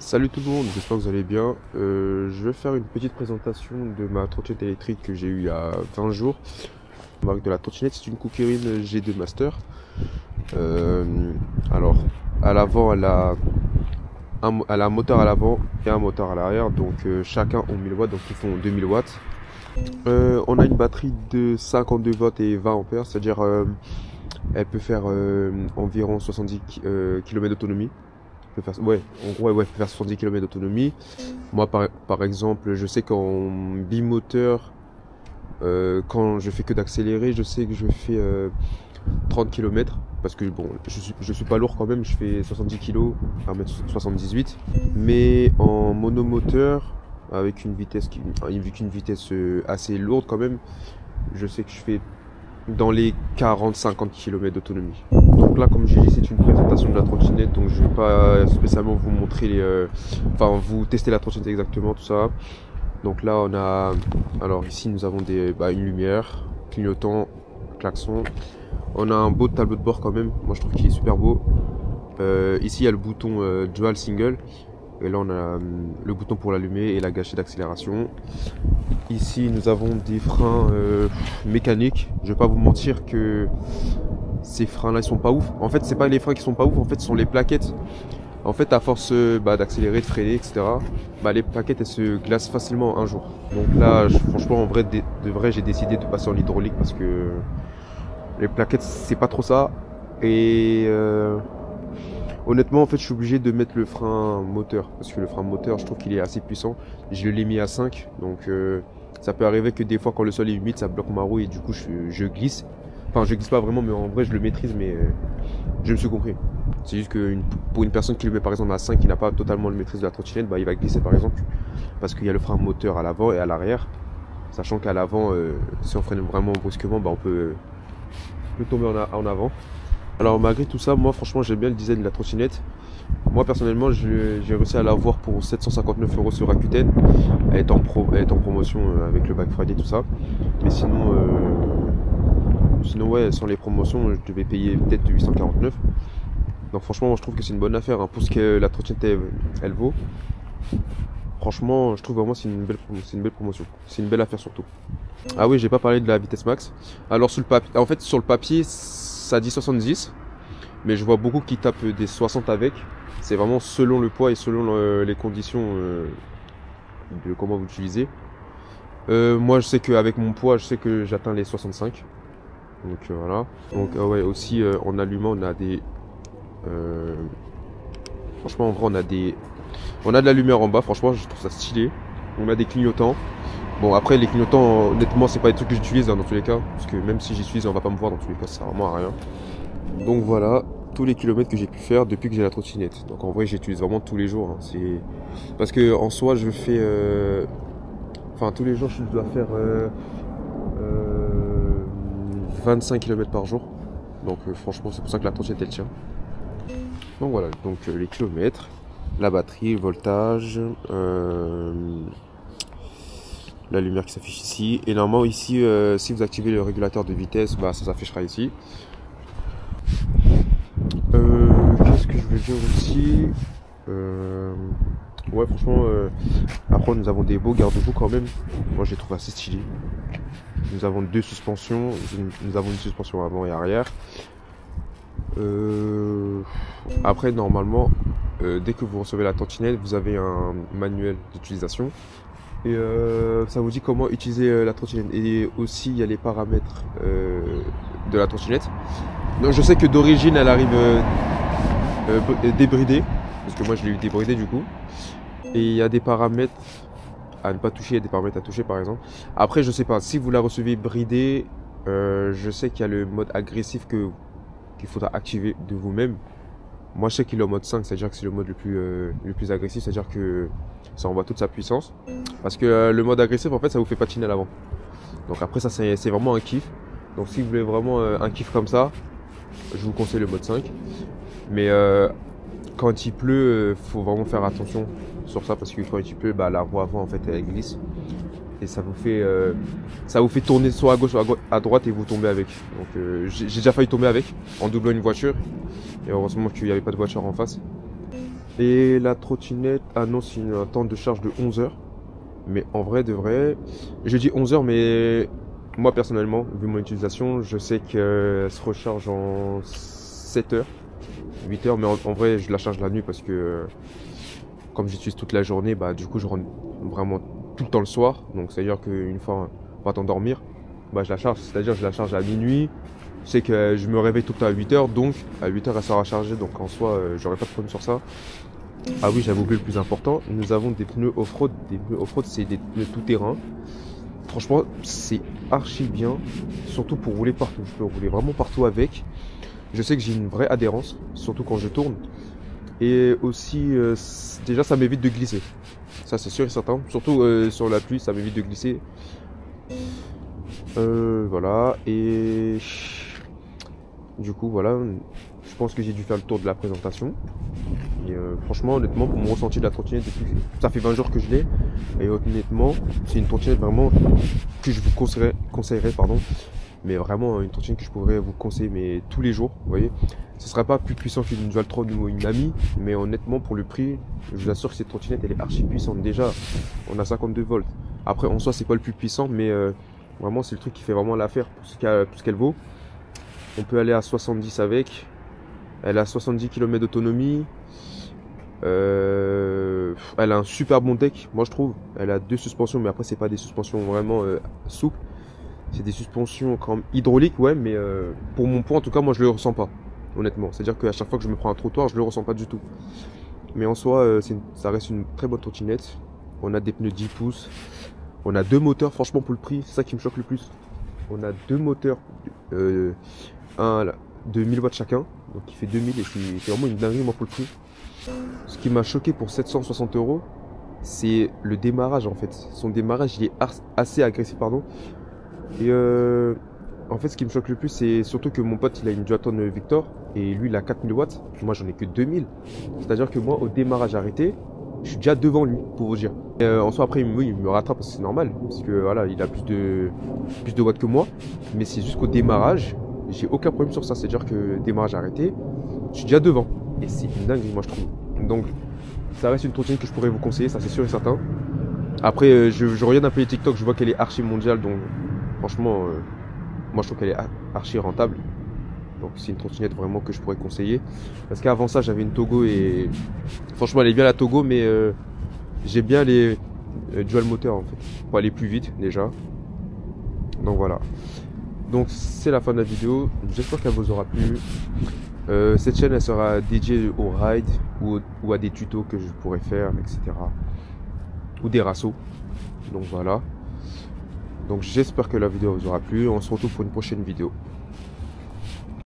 Salut tout le monde, j'espère que vous allez bien. Je vais faire une petite présentation de ma trottinette électrique que j'ai eue il y a 20 jours. La marque de la trottinette, c'est une Kukirin G2 Master. Alors, à l'avant, elle a un moteur à l'avant et un moteur à l'arrière. Donc, chacun ont 1000 watts, donc ils font 2000 watts. On a une batterie de 52 watts et 20 ampères, c'est-à-dire elle peut faire environ 70 km d'autonomie. Ouais, en gros, ouais, elle peut faire 70 km d'autonomie. Moi, par exemple, je sais qu'en bimoteur, quand je fais que d'accélérer, je sais que je fais 30 km. Parce que bon, je suis pas lourd quand même, je fais 70 kg, 1m78. Mais en monomoteur, avec une vitesse assez lourde quand même, je sais que je fais dans les 40-50 km d'autonomie. Donc là, comme j'ai dit, c'est une présentation de la trottinette, donc je vais pas spécialement vous montrer vous tester la trottinette exactement, tout ça. Donc là, alors ici nous avons une lumière, clignotant, klaxon. On a un beau tableau de bord quand même, moi je trouve qu'il est super beau. Ici il y a le bouton dual single. Et là on a le bouton pour l'allumer et la gâchette d'accélération. Ici nous avons des freins mécaniques. Je vais pas vous mentir que ces freins là ils sont pas ouf. En fait c'est pas les freins qui sont pas ouf, en fait ce sont les plaquettes. En fait à force d'accélérer, de freiner, etc. Les plaquettes elles se glacent facilement un jour. Donc là franchement en vrai de vrai j'ai décidé de passer en hydraulique parce que les plaquettes c'est pas trop ça. Et honnêtement, en fait, je suis obligé de mettre le frein moteur parce que le frein moteur, je trouve qu'il est assez puissant. Je l'ai mis à 5, donc ça peut arriver que des fois, quand le sol est humide, ça bloque ma roue et du coup, je glisse. Enfin, je glisse pas vraiment, mais en vrai, je le maîtrise, mais je me suis compris. C'est juste que pour une personne qui le met par exemple à 5, qui n'a pas totalement le maîtrise de la trottinette, il va glisser par exemple parce qu'il y a le frein moteur à l'avant et à l'arrière. Sachant qu'à l'avant, si on freine vraiment brusquement, on peut tomber en avant. Alors malgré tout ça, moi franchement j'aime bien le design de la trottinette. Moi personnellement j'ai réussi à l'avoir pour 759 € sur Rakuten. Elle est en promotion avec le Black Friday tout ça. Mais sinon ouais, sans les promotions je devais payer peut-être 849. Donc franchement moi je trouve que c'est une bonne affaire pour ce que la trottinette elle vaut. Franchement je trouve vraiment c'est une belle promotion. C'est une belle affaire surtout. Ah oui, j'ai pas parlé de la vitesse max. Alors sur le papier ça dit 70, mais je vois beaucoup qui tapent des 60 avec. C'est vraiment selon le poids et selon les conditions de comment vous l'utilisez. Moi je sais qu'avec mon poids, je sais que j'atteins les 65. Donc voilà. Donc ouais, aussi en allumant on a des franchement en vrai on a de la lumière en bas, franchement je trouve ça stylé. On a des clignotants. Bon après les clignotants honnêtement c'est pas des trucs que j'utilise dans tous les cas, parce que même si j'utilise on va pas me voir dans tous les cas, ça sert vraiment à rien. Donc voilà tous les kilomètres que j'ai pu faire depuis que j'ai la trottinette. Donc en vrai j'utilise vraiment tous les jours. C'est parce que en soi je fais tous les jours je dois faire 25 km par jour. Donc franchement c'est pour ça que la trottinette elle tient. Donc voilà, donc les kilomètres, la batterie, le voltage, la lumière qui s'affiche ici. Et normalement ici si vous activez le régulateur de vitesse, ça s'affichera ici. Qu'est-ce que je veux dire aussi, ouais franchement après nous avons des beaux garde-boue quand même. Moi je les trouve assez stylés. Nous avons deux suspensions. Nous avons une suspension avant et arrière. Après normalement dès que vous recevez la trottinette vous avez un manuel d'utilisation. Et ça vous dit comment utiliser la trottinette. Et aussi il y a les paramètres de la trottinette. Donc je sais que d'origine elle arrive débridée, parce que moi je l'ai eu débridée du coup. Et il y a des paramètres à ne pas toucher, il y a des paramètres à toucher par exemple. Après je sais pas, si vous la recevez bridée, je sais qu'il y a le mode agressif qu'il faudra activer de vous-même. Moi je sais qu'il est en mode 5, c'est-à-dire que c'est le mode le plus agressif, c'est-à-dire que ça envoie toute sa puissance. Parce que le mode agressif en fait ça vous fait patiner à l'avant. Donc après ça c'est vraiment un kiff. Donc si vous voulez vraiment un kiff comme ça, je vous conseille le mode 5. Mais quand il pleut, faut vraiment faire attention sur ça, parce que quand il pleut, la roue avant en fait elle glisse. Et ça vous fait tourner soit à gauche soit à droite et vous tombez avec. Donc j'ai déjà failli tomber avec en doublant une voiture. Et heureusement qu'il n'y avait pas de voiture en face. Et la trottinette annonce un temps de charge de 11 heures. Mais en vrai de vrai, je dis 11 heures, mais moi personnellement, vu mon utilisation, je sais qu'elle se recharge en 7 heures, 8 heures. Mais en vrai, je la charge la nuit parce que comme j'utilise toute la journée, bah du coup je rentre vraiment tout le temps le soir. Donc c'est à dire qu'une fois on va t'endormir, bah je la charge, c'est-à-dire je la charge à minuit. Je sais que je me réveille tout le temps à 8 heures, donc à 8 heures elle sera chargée, donc en soi j'aurai pas de problème sur ça. Ah oui, j'avais oublié le plus important, nous avons des pneus off-road. Des pneus off-road, c'est des pneus tout-terrain. Franchement, c'est archi bien, surtout pour rouler partout. Je peux rouler vraiment partout avec. Je sais que j'ai une vraie adhérence, surtout quand je tourne. Et aussi, déjà, ça m'évite de glisser. Ça, c'est sûr et certain. Surtout sur la pluie, ça m'évite de glisser. Voilà. Et du coup, voilà. Je pense que j'ai dû faire le tour de la présentation. Et franchement, honnêtement, pour mon ressenti de la trottinette, ça fait 20 jours que je l'ai. Et honnêtement, c'est une trottinette vraiment que je vous conseillerais, pardon. Mais vraiment une trottinette que je pourrais vous conseiller mais tous les jours, vous voyez. Ce serait pas plus puissant qu'une Dualtron ou une Ami, mais honnêtement pour le prix, je vous assure que cette trottinette elle est archi puissante. Déjà, on a 52 volts. Après en soi c'est pas le plus puissant, mais vraiment c'est le truc qui fait vraiment l'affaire pour ce qu'elle vaut. On peut aller à 70 avec. Elle a 70 km d'autonomie. Elle a un super bon deck, moi je trouve. Elle a deux suspensions, mais après c'est pas des suspensions vraiment souples. C'est des suspensions quand même hydrauliques, ouais, mais pour mon poids en tout cas, moi je le ressens pas, honnêtement. C'est-à-dire qu'à chaque fois que je me prends un trottoir, je le ressens pas du tout. Mais en soi, ça reste une très bonne trottinette. On a des pneus 10 pouces. On a deux moteurs, franchement pour le prix, c'est ça qui me choque le plus. On a deux moteurs, un là, de 1000 watts chacun, donc qui fait 2000 et c'est vraiment une dinguerie moi pour le prix. Ce qui m'a choqué pour 760 €, c'est le démarrage en fait. Son démarrage il est assez agressif, pardon. Et en fait ce qui me choque le plus c'est surtout que mon pote il a une Dualtron Victor et lui il a 4000 watts, moi j'en ai que 2000. C'est à dire que moi au démarrage arrêté, je suis déjà devant lui pour vous dire. Et, en soi après oui, il me rattrape parce que c'est normal, parce que voilà il a plus de watts que moi. Mais c'est jusqu'au démarrage, j'ai aucun problème sur ça, c'est à dire que démarrage arrêté, je suis déjà devant. Et c'est une dinguerie moi je trouve. Donc ça reste une trottinette que je pourrais vous conseiller, ça c'est sûr et certain. Après je regarde un peu les TikTok, je vois qu'elle est archi mondiale, donc franchement moi je trouve qu'elle est archi rentable. Donc c'est une trottinette vraiment que je pourrais conseiller. Parce qu'avant ça j'avais une Togo et franchement elle est bien la Togo, mais j'ai bien les dual moteurs en fait, pour aller plus vite déjà. Donc voilà. Donc c'est la fin de la vidéo, j'espère qu'elle vous aura plu. Cette chaîne elle sera dédiée au ride ou à des tutos que je pourrais faire, etc. Ou des rassos. Donc voilà. Donc j'espère que la vidéo vous aura plu. On se retrouve pour une prochaine vidéo.